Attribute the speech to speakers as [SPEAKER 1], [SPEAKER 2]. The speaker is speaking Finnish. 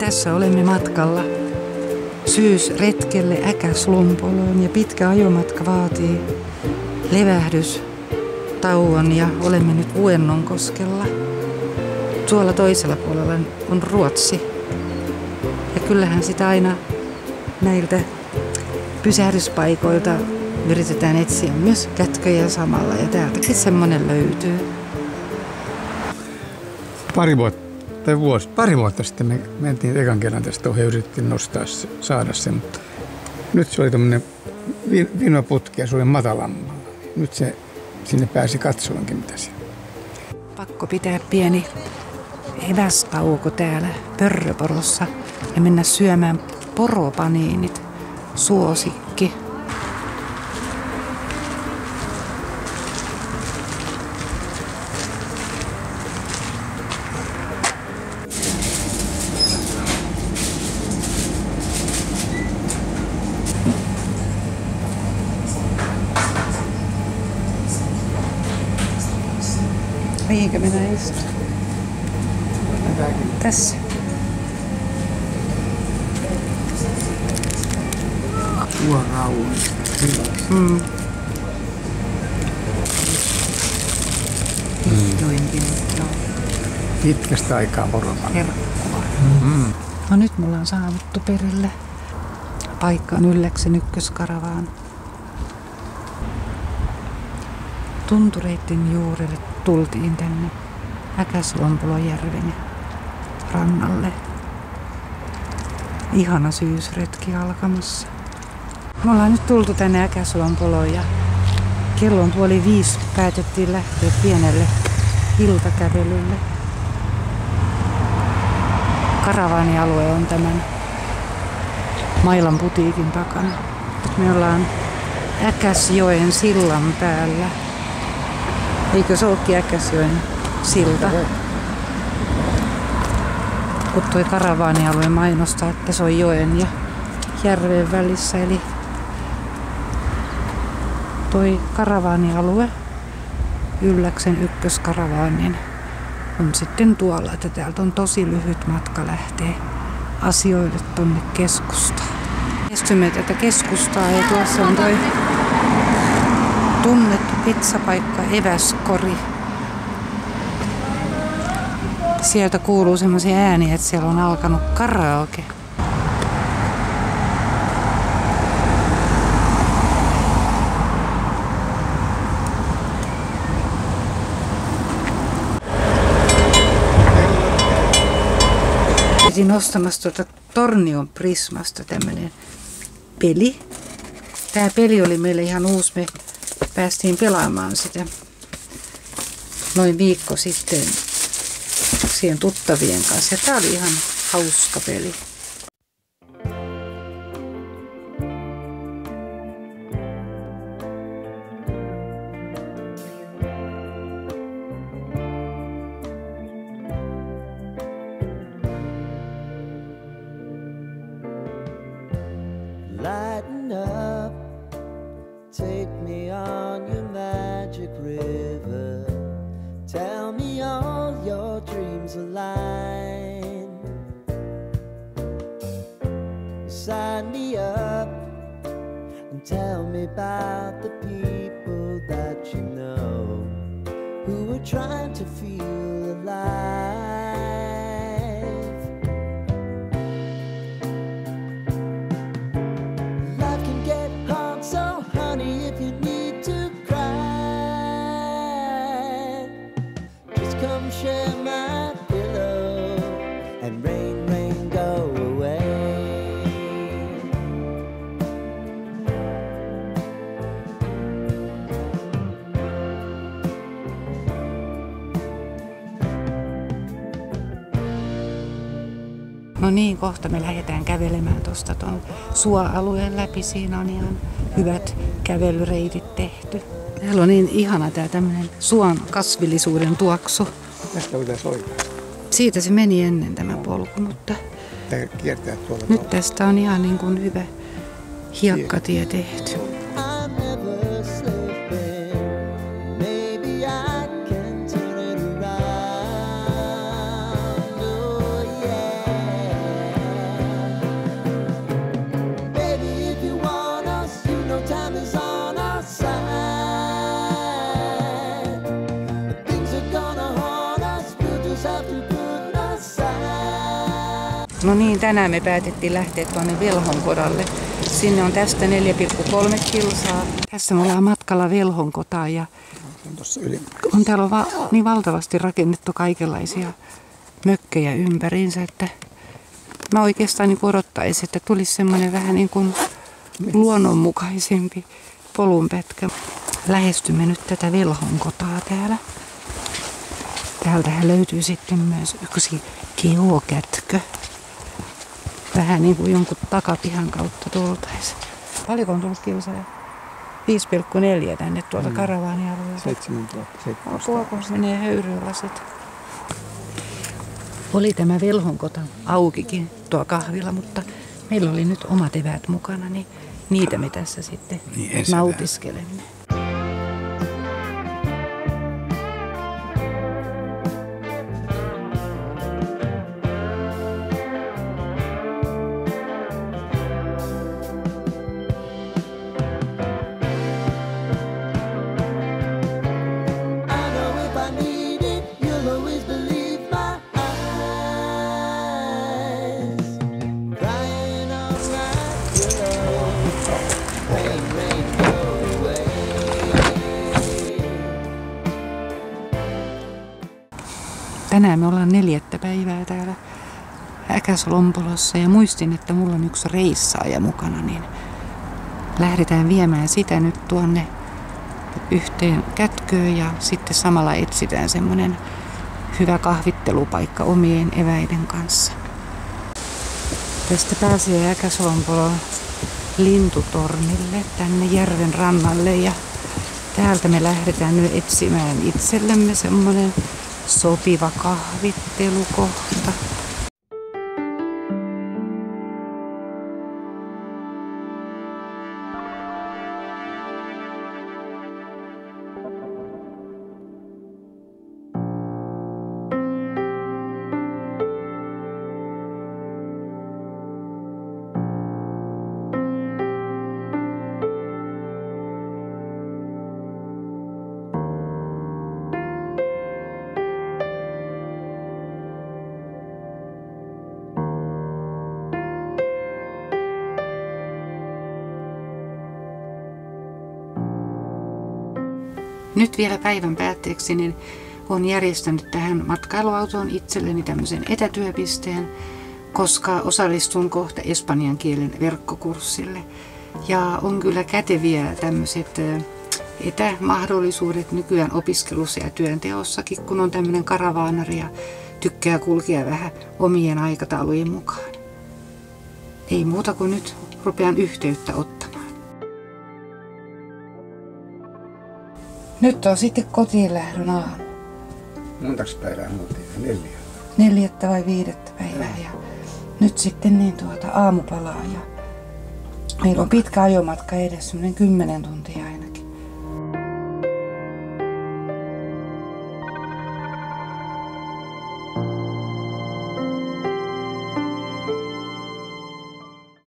[SPEAKER 1] Tässä olemme matkalla syysretkelle Äkäslompoloon ja pitkä ajomatka vaatii levähdystauon ja olemme nyt Vuennonkoskella. Tuolla toisella puolella on Ruotsi ja kyllähän sitä aina näiltä pysähdyspaikoilta yritetään etsiä myös kätköjä samalla ja täältäkin semmoinen löytyy.
[SPEAKER 2] Pari vuotta sitten me mentiin ekan kerran tästä ohi ja yritettiin saada sen, mutta nyt se oli tämmöinen vinoputki ja se oli matalammalla. Nyt se sinne pääsi katsomaankin mitä siellä.
[SPEAKER 1] Pakko pitää pieni evästauko täällä Pörröporossa ja mennä syömään poropaniinit, suosikki. Mihinkä minä istun? Tässä.
[SPEAKER 2] Tuo rauha.
[SPEAKER 1] Vihdoinkin.
[SPEAKER 2] Pitkästä aikaa poropan.
[SPEAKER 1] Herkkua. No nyt me ollaan saavuttu perille. Paikka on Ylläksen ykköskaravaan. Tuntureiden juurelle tultiin tänne Äkäslompolojärven rannalle. Ihana syysretki alkamassa. Me ollaan nyt tultu tänne Äkäslompoloon ja kello on 4:30. Päätettiin lähteä pienelle iltakävelylle. Karavaanialue on tämän Mailan putiikin takana. Me ollaan Äkäsjoen sillan päällä. Eikö se olekin Äkäsjoen silta? Kun tuo karavaanialue mainostaa, että se on joen ja järven välissä. Eli toi karavaanialue, Ylläksen ykköskaravaanin, on sitten tuolla, että täältä on tosi lyhyt matka lähteä asioille tonne keskustaan. Lähestymme tätä keskustaa ja tuossa on toi tunnettu pizzapaikka Eväskori. Sieltä kuuluu semmoisia ääniä, että siellä on alkanut karaoke. Olin ostamassa tuolta Tornion Prismasta tämmönen peli. Tää peli oli meille ihan uusi. Me päästiin pelaamaan sitä noin viikko sitten siihen tuttavien kanssa. Ja tää oli ihan hauska peli.
[SPEAKER 3] Lighten up, take me on your magic river. Tell me all your dreams align. Sign me up and tell me about the people that you know who are trying to feel alive. Come share my pillow and rain, rain, go away.
[SPEAKER 1] No niin, kohta me lähdetään kävelemään tuosta ton suoalueen läpi. Siinä on ihan hyvät kävelyreitit tehty. Täällä on niin ihana tää tämmönen suon kasvillisuuden tuoksu.
[SPEAKER 2] Tästä pitäisi oikeasti.
[SPEAKER 1] Siitä se meni ennen tämä polku, mutta
[SPEAKER 2] Tää kiertää tuolla.
[SPEAKER 1] nyt tästä on ihan niin kuin hyvä hiekkatie tehty. No niin, tänään me päätettiin lähteä tuonne Velhonkodalle. Sinne on tästä 4,3 kilsaa. Tässä me ollaan matkalla Velhonkotaan ja täällä on niin valtavasti rakennettu kaikenlaisia mökkejä ympäriinsä, että mä oikeastaan niin odottaisin, että tulisi semmoinen vähän niin kuin luonnonmukaisempi polunpätkä. Lähestymme nyt tätä Velhonkotaa täällä. Täältähän löytyy sitten myös yksi geokätkö. Vähän niin kuin jonkun takapihan kautta tultaisiin. Paljonko on tullut kilsoja? 5,4 tänne tuolta karavaanialueelta.
[SPEAKER 2] 7,700.
[SPEAKER 1] Tuoko menee höyrylasit. Oli tämä Velhonkota aukikin tuo kahvila, mutta meillä oli nyt omat eväät mukana, niin niitä me tässä sitten nautiskelemme. Tänään me ollaan 4. päivää täällä Äkäslompolossa ja muistin, että mulla on yksi reissaaja mukana, niin lähdetään viemään sitä nyt tuonne yhteen kätköön ja sitten samalla etsitään semmoinen hyvä kahvittelupaikka omien eväiden kanssa. Tästä pääsee Äkäslompolon lintutornille tänne järven rannalle ja täältä me lähdetään nyt etsimään itsellemme semmoinen sopiva kahvittelukohta. Nyt vielä päivän päätteeksi niin olen järjestänyt tähän matkailuautoon itselleni tämmöisen etätyöpisteen, koska osallistun kohta espanjan kielen verkkokurssille. Ja on kyllä käteviä tämmöiset etämahdollisuudet nykyään opiskelussa ja työnteossakin, kun on tämmöinen karavaanari ja tykkää kulkea vähän omien aikataulujen mukaan. Ei muuta kuin nyt rupean yhteyttä ottamaan. Nyt on sitten kotiin lähdön aamu.
[SPEAKER 2] Montaks päivää muuten? 4.
[SPEAKER 1] 4. vai 5. päivää ja nyt sitten niin aamu palaa ja meillä on pitkä ajomatka edessä, 10 tuntia ainakin.